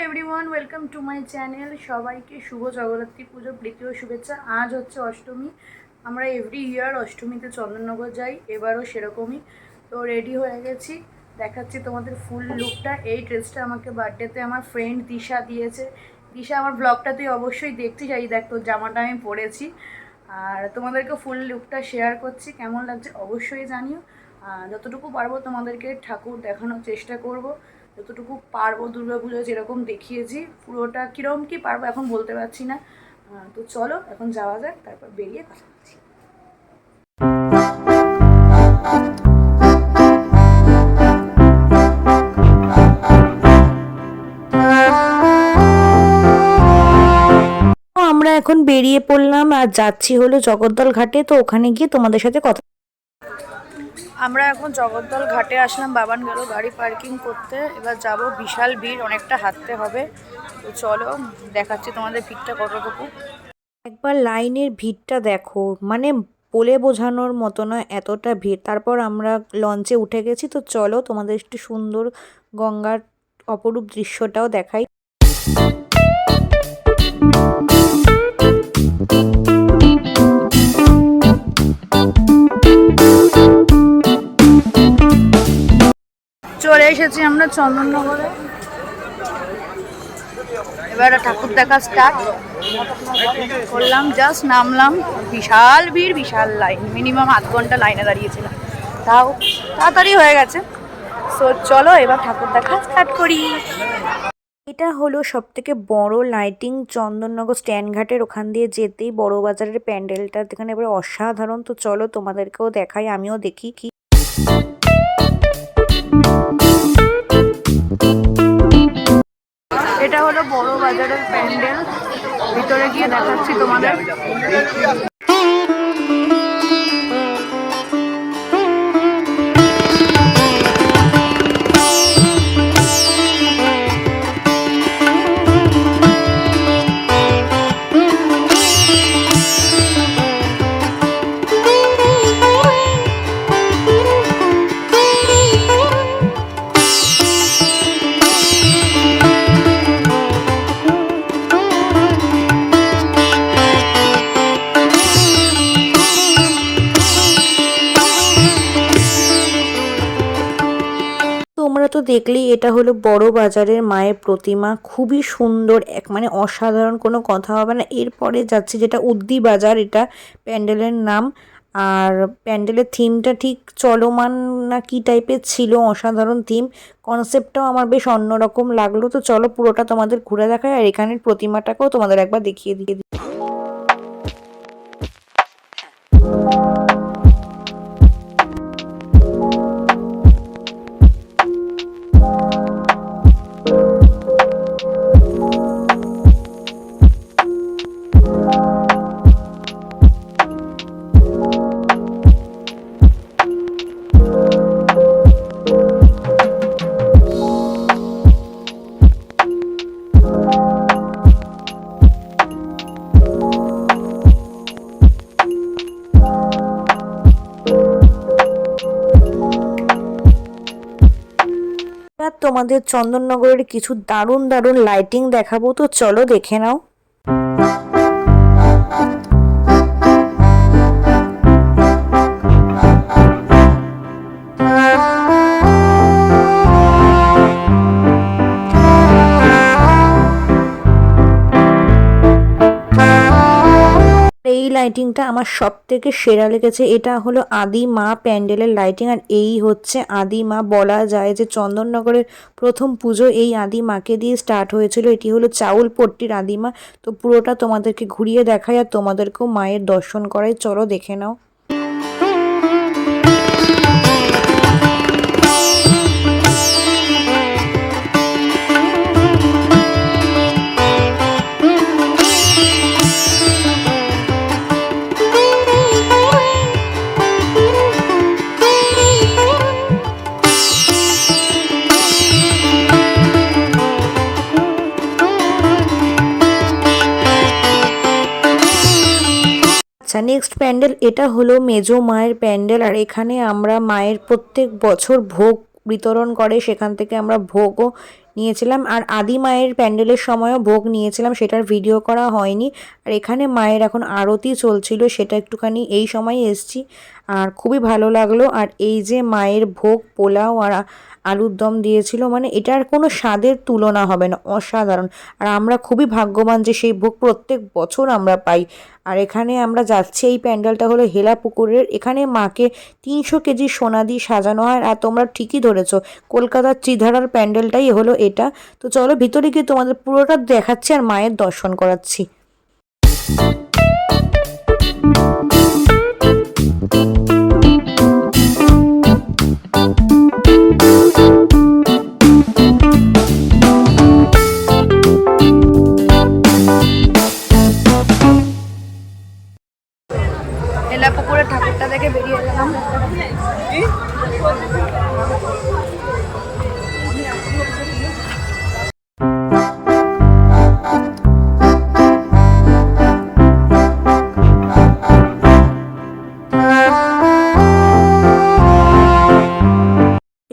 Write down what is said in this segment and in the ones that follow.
Everyone, welcome to my channel. সবাইকে শুভ জগদ্ধাত্রী পুজো প্রীতি ও শুভেচ্ছা। আজ হচ্ছে অষ্টমী। আমরা এভরি ইয়ার অষ্টমীতে চন্দননগর যাই, এবারও সেরকমই। তো রেডি হয়ে গেছি, দেখাচ্ছি তোমাদের ফুল লুকটা। এই ড্রেসটা আমাকে বার্থডেতে আমার ফ্রেন্ড দিশা দিয়েছে। দিশা, আমার ব্লগটা তুই অবশ্যই দেখতে চাই, দেখ তোর জামাটা আমি পরেছি। আর তোমাদেরকে ফুল লুকটা শেয়ার করছি, কেমন লাগছে অবশ্যই জানিও। যতটুকু পারবো তোমাদেরকে ঠাকুর দেখানোর চেষ্টা করব, যতটুকু পারবো। দুর্গাপুজো যেরকম দেখিয়েছি, পুরোটা কীরকম কী পারবো এখন বলতে পারছি না। তো চলো এখন যাওয়া যাক, তারপর বেরিয়ে কথা বলছি। আমরা এখন বেরিয়ে পড়লাম আর যাচ্ছি হলো জগদ্দল ঘাটে। তো ওখানে গিয়ে তোমাদের সাথে কথা। আমরা এখন জগদ্দল ঘাটে আসলাম, বাবান গেল গাড়ি পার্কিং করতে। এবার যাব, বিশাল ভিড়, অনেকটা হাঁটতে হবে। তো চলো দেখাচ্ছি তোমাদের ভিড়টা কতটুকু। একবার লাইনের ভিড়টা দেখো, মানে বলে বোঝানোর মতো নয়, এতটা ভিড়। তারপর আমরা লঞ্চে উঠে গেছি। তো চলো তোমাদের একটু সুন্দর গঙ্গার অপরূপ দৃশ্যটাও দেখাই। চলে এসেছি আমরা চন্দননগরে। এবার ঠাকুর দেখা স্টার্ট করলাম, জাস্ট নামলাম। বিশাল ভিড়, বিশাল লাইন, মিনিমাম আধ ঘন্টা লাইনে দাঁড়িয়েছিলাম, তাও তাড়াতাড়ি হয়ে গেছে। সো চলো এবার ঠাকুর দেখা স্টার্ট করি। এটা হলো সব থেকে বড় লাইটিং চন্দননগর স্ট্যান্ড ঘাটের ওখান দিয়ে যেতেই বড় বাজারের প্যান্ডেলটা, এখানে এবার অসাধারণ। তো চলো তোমাদেরকেও দেখাই, আমিও দেখি কি। এটা হলো বড় বাজারের প্যান্ডেল, ভিতরে গিয়ে দেখাচ্ছি তোমাদের। তোমরা তো দেখলেই, এটা হলো বড় বাজারের মায়ের প্রতিমা, খুবই সুন্দর, এক মানে অসাধারণ, কোনো কথা হবে না। এরপরে যাচ্ছি যেটা উদ্দি বাজার, এটা প্যান্ডেলের নাম। আর প্যান্ডেলের থিমটা ঠিক চলমান না কি টাইপের ছিল, অসাধারণ থিম। কনসেপ্টটাও আমার বেশ অন্যরকম লাগলো। তো চলো পুরোটা তোমাদের ঘুরে দেখায়, আর এখানের প্রতিমাটাকেও তোমাদের একবার দেখিয়ে দিই। তোমাদের চন্দননগরের কিছু দারুণ দারুণ লাইটিং দেখাবো, তো চলো দেখে নাও। এই লাইটিংটা আমার সব থেকে সেরা লেগেছে। এটা হলো আদি মা প্যান্ডেলের লাইটিং, আর এই হচ্ছে আদি মা। বলা যায় যে চন্দননগরের প্রথম পুজো এই আদি মাকে দিয়ে স্টার্ট হয়েছিল। এটি হলো চাউলপট্টির আদি মা। তো পুরোটা তোমাদেরকে ঘুরিয়ে দেখাই আর তোমাদেরকেও মায়ের দর্শন করাই, চলো দেখে নাও। আচ্ছা, নেক্সট প্যান্ডেল, এটা হলো মেজো মায়ের প্যান্ডেল। আর এখানে আমরা মায়ের প্রত্যেক বছর ভোগ বিতরণ করে, সেখান থেকে আমরা ভোগও নিয়েছিলাম। আর আদি মায়ের প্যান্ডেলের সময়ও ভোগ নিয়েছিলাম, সেটার ভিডিও করা হয়নি। আর এখানে মায়ের এখন আরতি চলছিল, সেটা একটুখানি এই সময় এসছি, আর খুবই ভালো লাগলো। আর এই যে মায়ের ভোগ পোলাও আর আলুর দম দিয়েছিল, মানে এটার কোনো স্বাদের তুলনা হবে না, অসাধারণ। আর আমরা খুবই ভাগ্যবান যে সেই ভোগ প্রত্যেক বছর আমরা পাই। আর এখানে আমরা যাচ্ছি, এই প্যান্ডেলটা হলো হেলা পুকুরের। এখানে মাকে 300 কেজি সোনা দিয়ে সাজানো হয়। আর তোমরা ঠিকই ধরেছো, কলকাতার ত্রিধারার প্যান্ডেলটাই হলো এটা। তো চলো ভিতরে গিয়ে তোমাদের পুরোটা দেখাচ্ছি আর মায়ের দর্শন করাচ্ছি। হেলা পুকুরের ঠাকুরটা দেখে বেরিয়ে গেলাম।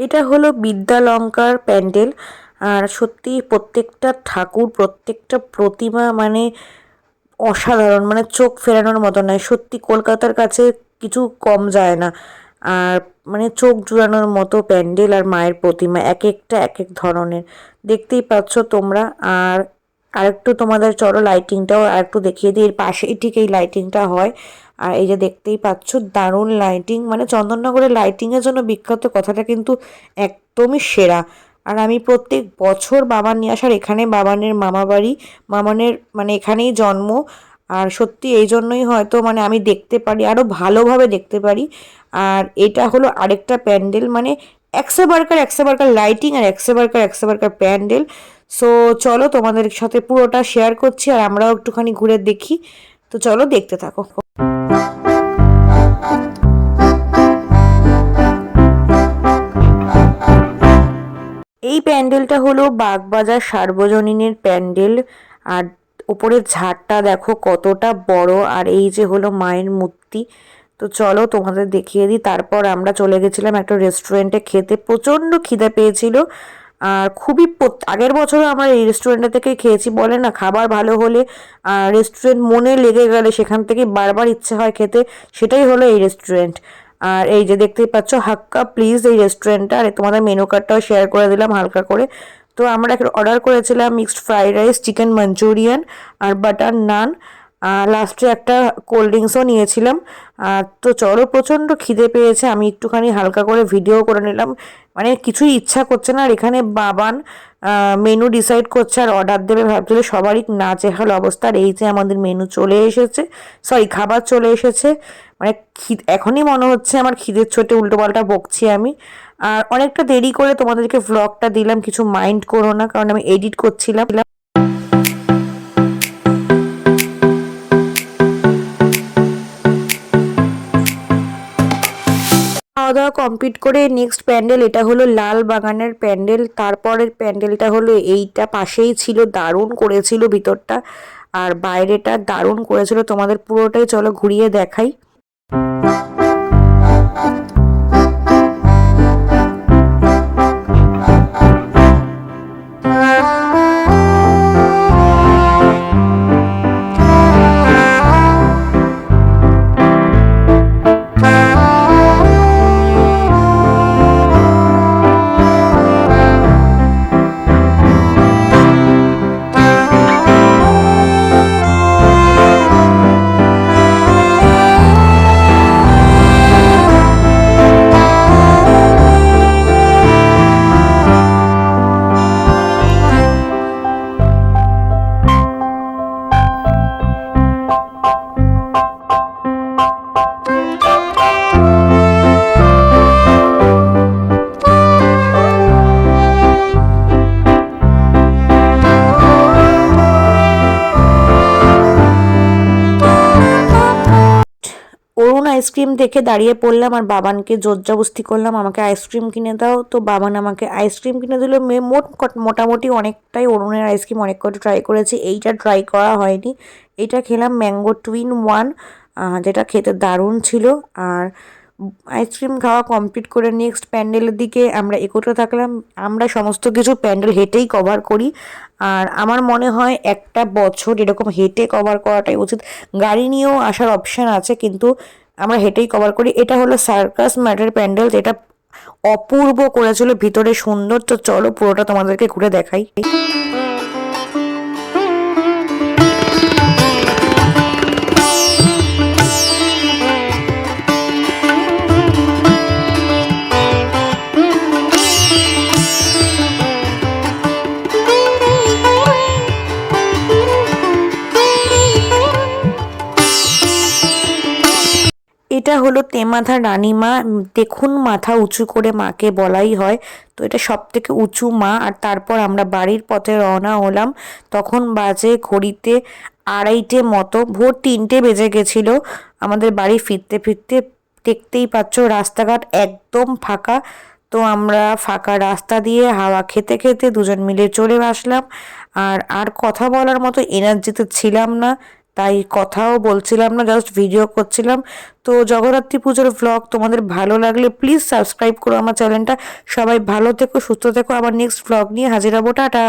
এটা হলো বিদ্যালঙ্কার প্যান্ডেল। আর সত্যি প্রত্যেকটা ঠাকুর, প্রত্যেকটা প্রতিমা মানে অসাধারণ, মানে চোখ ফেরানোর মতো নয়। সত্যি কলকাতার কাছে কিছু কম যায় না। আর মানে চোখ জুড়ানোর মতো প্যান্ডেল আর মায়ের প্রতিমা, এক একটা এক এক ধরনের, দেখতেই পাচ্ছ তোমরা। আর আরেকটু তোমাদের চলো লাইটিংটাও আরেকটু দেখিয়ে দিই, এর পাশেই ঠিক এই লাইটিংটা হয়। আর এই যে দেখতেই পাচ্ছ দারুণ লাইটিং, মানে চন্দননগরের লাইটিংয়ের জন্য বিখ্যাত, কথাটা কিন্তু একদমই সেরা। আর আমি প্রত্যেক বছর বাবান নিয়ে আসার, এখানে বাবানের মামা বাড়ি, বাবানের মানে এখানেই জন্ম। আর সত্যি এই জন্যই হয়তো মানে আমি দেখতে পারি, আরও ভালোভাবে দেখতে পারি। আর এটা হলো আরেকটা প্যান্ডেল, মানে একশো বারকার লাইটিং আর একশো বারকার প্যান্ডেল। সো চলো তোমাদের সাথে পুরোটা শেয়ার করছি, আর আমরাও একটুখানি ঘুরে দেখি। তো চলো দেখতে থাকো। এই প্যান্ডেলটা হলো বাগবাজার সার্বজনীনের প্যান্ডেল। আর উপরের ঝাড়টা দেখো কতটা বড়, আর এই যে হলো মায়ের মূর্তি। তো চলো তোমাদের দেখিয়ে দিই। তারপর আমরা চলে গেছিলাম একটা রেস্টুরেন্টে খেতে, প্রচণ্ড খিদে পেয়েছিল। আর খুবই আগের বছরও আমরা এই রেস্টুরেন্টটা থেকে খেয়েছি, বলে না খাবার ভালো হলে রেস্টুরেন্ট মনে লেগে গেলে সেখান থেকে বারবার ইচ্ছে হয় খেতে, সেটাই হলো এই রেস্টুরেন্ট। আর এই যে দেখতেই পাচ্ছ হাক্কা প্লিজ এই রেস্টুরেন্টটা। আর তোমাদের মেনু কার্ডটাও শেয়ার করে দিলাম হালকা করে। তো আমরা অর্ডার করেছিলাম mixed fried rice, chicken manchurian আর বাটার নান, লাস্টে একটা কোল্ড ড্রিঙ্কসও নিয়েছিলাম। তো চলো প্রচণ্ড খিদে পেয়েছে, আমি একটুখানি হালকা করে ভিডিও করে নিলাম, মানে কিছুই ইচ্ছা করছে না। আর এখানে বাবান মেনু ডিসাইড করছে আর অর্ডার দেবে ভাবছিল, সবারই নাজেহাল অবস্থা। আর এই যে আমাদের মেনু চলে এসেছে, সরি খাবার চলে এসেছে। মানে এখনই মনে হচ্ছে আমার খিদের চোটে উল্টোপাল্টা বকছি আমি। আর অনেকটা দেরি করে তোমাদেরকে ভ্লগটা দিলাম, কিছু মাইন্ড করো না, কারণ আমি এডিট করছিলাম। খাওয়া দাওয়া কমপ্লিট করে নেক্সট প্যান্ডেল, এটা হলো লাল বাগানের প্যান্ডেল। তারপরের প্যান্ডেলটা হলো এইটা, পাশেই ছিল, দারুণ করেছিল ভিতরটা, আর বাইরেটা দারুণ করেছিল। তোমাদের পুরোটাই চলো ঘুরিয়ে দেখাই। আইসক্রিম দেখে দাঁড়িয়ে পড়লাম আর বাবানকে জোরজবস্তি করলাম আমাকে আইসক্রিম কিনে দাও। তো বাবান আমাকে আইসক্রিম কিনে দিল। মোটামুটি অনেকটাই অরুণের আইসক্রিম অনেক কটা ট্রাই করেছি, এইটা ট্রাই করা হয়নি। এইটা খেলাম ম্যাঙ্গো টুইন ওয়ান, যেটা খেতে দারুণ ছিল। আর আইসক্রিম খাওয়া কমপ্লিট করে নেক্সট প্যান্ডেলের দিকে আমরা এগোতে থাকলাম। আমরা সমস্ত কিছু প্যান্ডেল হেঁটেই কভার করি, আর আমার মনে হয় একটা বছর এরকম হেঁটে কভার করাটাই উচিত। গাড়ি নিয়েও আসার অপশান আছে, কিন্তু আমরা হেঁটেই কভার করি। এটা হলো সার্কাস ম্যাটের প্যান্ডেল, যেটা অপূর্ব করেছিল, ভিতরে সুন্দর। তো চলো পুরোটা তোমাদেরকে ঘুরে দেখাই। এটা হলো তেমাথা রানীমা। দেখুন মাথা উঁচু করে মাকে বলাই হয়, তো এটা সব থেকে উঁচু মা। আর তারপর আমরা বাড়ির পথে রওনা হলাম। তখন বাজে ঘড়িতে 2:30 মতো, ভোর 3টে বেজে গেছিলো আমাদের বাড়ি ফিরতে ফিরতে। দেখতেই পাচ্ছ রাস্তাঘাট একদম ফাঁকা। তো আমরা ফাঁকা রাস্তা দিয়ে হাওয়া খেতে খেতে দুজন মিলে চলে আসলাম। আর আর কথা বলার মতো এনার্জিতে ছিলাম না, তাই কথাও বলছিলাম না, জাস্ট ভিডিও করছিলাম। তো জগদ্ধাত্রী পুজোর ভ্লগ তোমাদের ভালো লাগলে প্লিজ সাবস্ক্রাইব করো আমার চ্যানেলটা। সবাই ভালো থেকো, সুস্থ থেকো। আবার নেক্সট ভ্লগ নিয়ে হাজির হবো। টাটা।